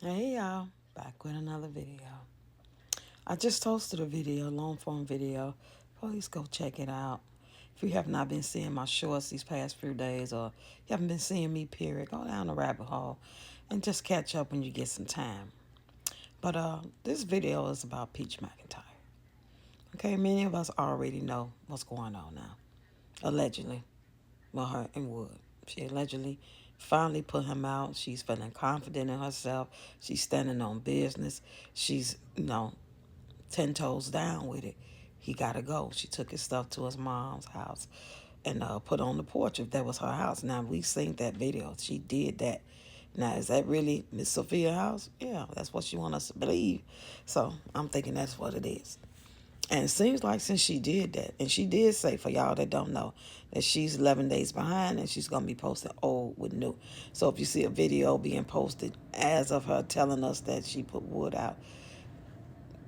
Hey y'all, back with another video. I just posted a video, long form video. Please go check it out. If you have not been seeing my shorts these past few days, or you haven't been seeing me, period, go down the rabbit hole and just catch up when you get some time. But this video is about Peach McIntyre. Okay, many of us already know what's going on now. Allegedly, with her and Wood. She allegedly finally put him out. She's feeling confident in herself. She's standing on business. She's, 10 toes down with it. He got to go. She took his stuff to his mom's house and put on the porch if that was her house. Now, we seen that video. She did that. Now, is that really Miss Sophia's house? Yeah, that's what she wants us to believe. So I'm thinking that's what it is. And it seems like since she did that, and she did say, for y'all that don't know, that she's 11 days behind and she's going to be posting old with new. So if you see a video being posted as of her telling us that she put Wood out,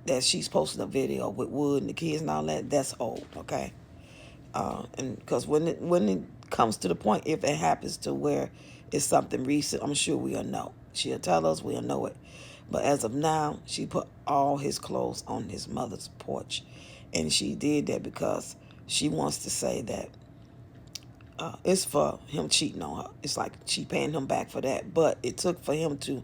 that she's posting a video with Wood and the kids and all that, that's old, okay? And because when it comes to the point, if it happens to where it's something recent, I'm sure we'll know. She'll tell us, we'll know it. But as of now, she put all his clothes on his mother's porch. And she did that because she wants to say that it's for him cheating on her. It's like she paying him back for that. But it took for him to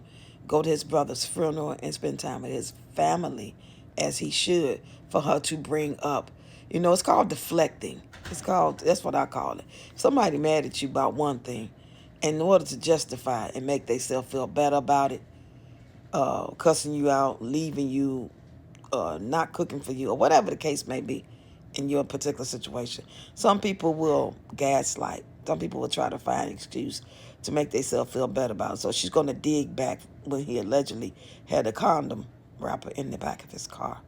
go to his brother's funeral and spend time with his family as he should for her to bring up. It's called deflecting. That's what I call it. Somebody mad at you about one thing, and in order to justify it and make themselves feel better about it, cussing you out, leaving you, not cooking for you, or whatever the case may be in your particular situation. Some people will gaslight. Some people will try to find an excuse to make themselves feel better about it. So she's going to dig back when he allegedly had a condom wrapper in the back of his car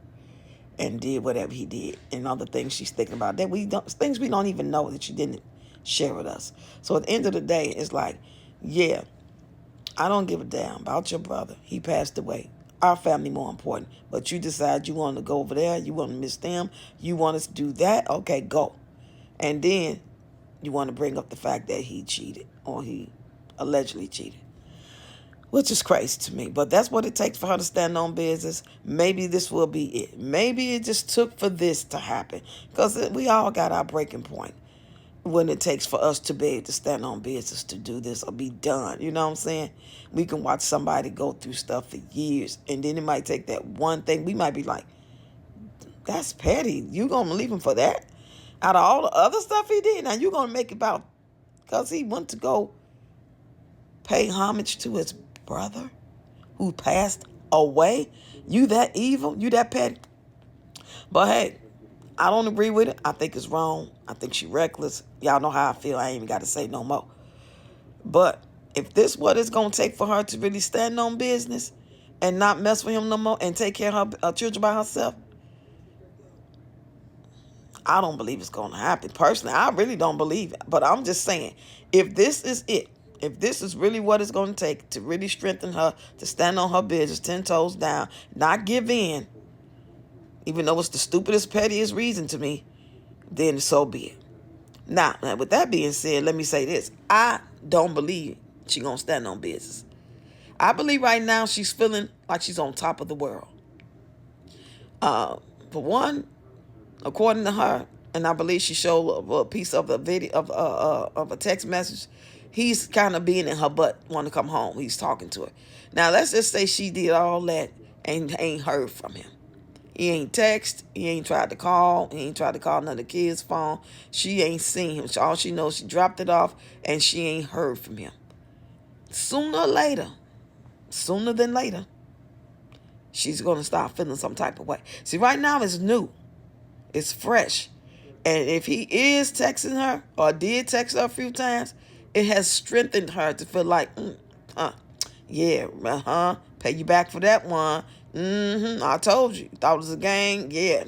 and did whatever he did, and other things she's thinking about that things we don't even know that she didn't share with us. So at the end of the day, it's like, yeah, I don't give a damn about your brother. He passed away. Our family more important. But you decide you want to go over there. You want to miss them. You want us to do that. Okay, go. And then you want to bring up the fact that he cheated or he allegedly cheated, which is crazy to me. But that's what it takes for her to stand on business. Maybe this will be it. Maybe it just took for this to happen, because we all got our breaking point when it takes for us to be able to stand on business to do this or be done. You know what I'm saying? We can watch somebody go through stuff for years, and then it might take that one thing. We might be like, that's petty. You going to leave him for that? Out of all the other stuff he did, now you going to make it about because he went to go pay homage to his brother who passed away? You that evil? You that petty? But hey, I don't agree with it. I think it's wrong. I think she reckless. Y'all know how I feel. I ain't even got to say no more. But if this what it's going to take for her to really stand on business and not mess with him no more and take care of her children by herself, I don't believe it's going to happen. Personally, I really don't believe it. But I'm just saying, if this is it, if this is really what it's going to take to really strengthen her, to stand on her business, 10 toes down, not give in, even though it's the stupidest, pettiest reason to me, then so be it. Now, with that being said, let me say this. I don't believe she's going to stand on business. I believe right now she's feeling like she's on top of the world. For one, according to her, and I believe she showed a piece of a video of a text message, he's kind of being in her butt, want to come home. He's talking to her. Now, let's just say she did all that and ain't heard from him. He ain't text. He ain't tried to call. He ain't tried to call none of the kids' phone. She ain't seen him. All she knows, she dropped it off, and she ain't heard from him. Sooner than later, she's going to start feeling some type of way. See, right now it's new. It's fresh. And if he is texting her or did text her a few times, it has strengthened her to feel like, yeah, pay you back for that one. I told you. Thought it was a gang. Yeah.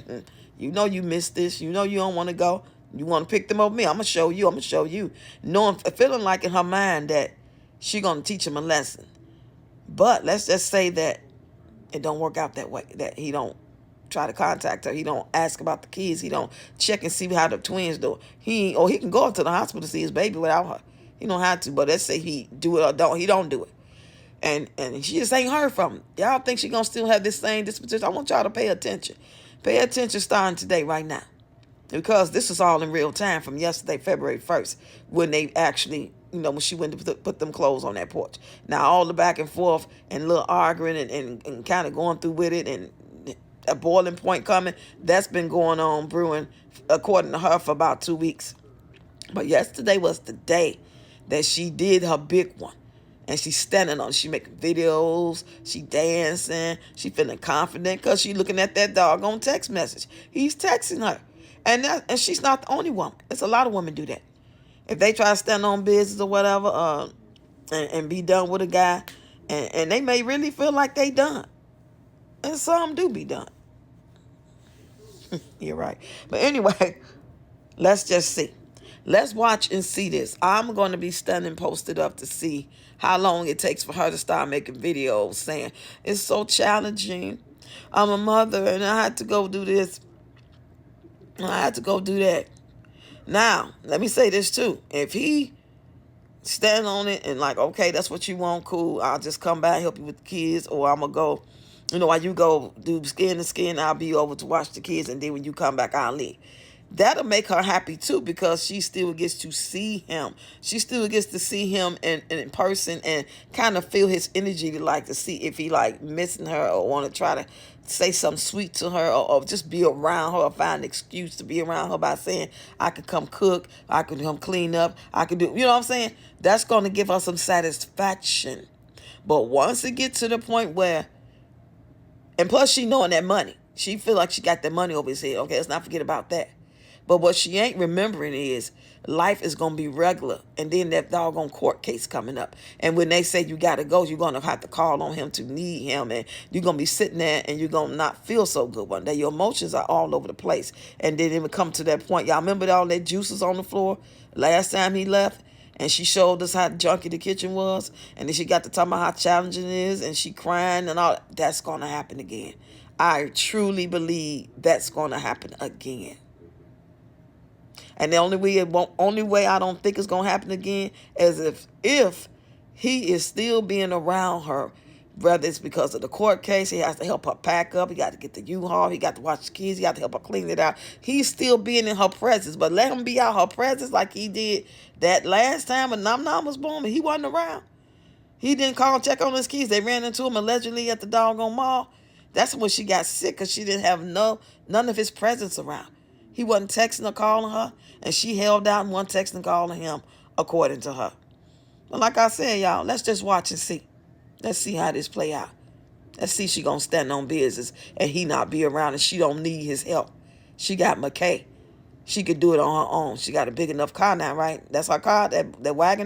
You know you missed this. You know you don't want to go. You want to pick them over me. I'm going to show you. Knowing, feeling like in her mind that she going to teach him a lesson. But let's just say that it don't work out that way. That he don't try to contact her. He don't ask about the kids. He don't check and see how the twins do. He can go up to the hospital to see his baby without her. He don't have to. But let's say he do it or don't. He don't do it. And she just ain't heard from him. Y'all think she gonna still have this same disposition? I want y'all to pay attention. Pay attention starting today, right now. Because this is all in real time from yesterday, February 1st, when they actually, when she went to put them clothes on that porch. Now, all the back and forth and little arguing and kind of going through with it and a boiling point coming, that's been going on, brewing, according to her, for about 2 weeks. But yesterday was the day that she did her big one. And she's standing on it. She making videos. She dancing. She feeling confident because she looking at that doggone text message. He's texting her. And she's not the only one. It's a lot of women do that. If they try to stand on business or whatever, and be done with a guy, and they may really feel like they done. And some do be done. You're right. But anyway, let's just see. Let's watch and see this. I'm going to be standing posted up to see how long it takes for her to start making videos saying, it's so challenging. I'm a mother and I had to go do this. I had to go do that. Now, let me say this too. If he stand on it and like, okay, that's what you want, cool. I'll just come by and help you with the kids, or I'm going to go, while you go do skin to skin, I'll be over to watch the kids, and then when you come back, I'll leave. That'll make her happy too, because she still gets to see him. She still gets to see him in person and kind of feel his energy, to see if he missing her or want to try to say something sweet to her, or just be around her, or find an excuse to be around her by saying, I could come cook, I could come clean up, I could do, you know what I'm saying? That's going to give her some satisfaction. But once it gets to the point where, and plus she knowing that money, she feel like she got that money over his head. Okay, let's not forget about that. But what she ain't remembering is life is going to be regular. And then that doggone court case coming up. And when they say you got to go, you're going to have to call on him to need him. And you're going to be sitting there and you're going to not feel so good one day. Your emotions are all over the place. And then it would come to that point. Y'all remember all that juices on the floor last time he left? And she showed us how junky the kitchen was. And then she got to talk about how challenging it is. And she crying and all. That's going to happen again. I truly believe that's going to happen again. And the only way I don't think it's gonna happen again is if he is still being around her, whether it's because of the court case, he has to help her pack up, he got to get the U-Haul, he got to watch the kids, he got to help her clean it out. He's still being in her presence, but let him be out her presence like he did that last time when Nam Nam was born, and he wasn't around. He didn't call and check on his kids. They ran into him allegedly at the doggone mall. That's when she got sick, because she didn't have none of his presence around. He wasn't texting or calling her, and she held out and wasn't texting and calling him, according to her. But like I said, y'all, let's just watch and see. Let's see how this play out. Let's see if she gonna stand on business and he not be around, and she don't need his help. She got McKay. She could do it on her own. She got a big enough car now, right? That's her car, that wagon.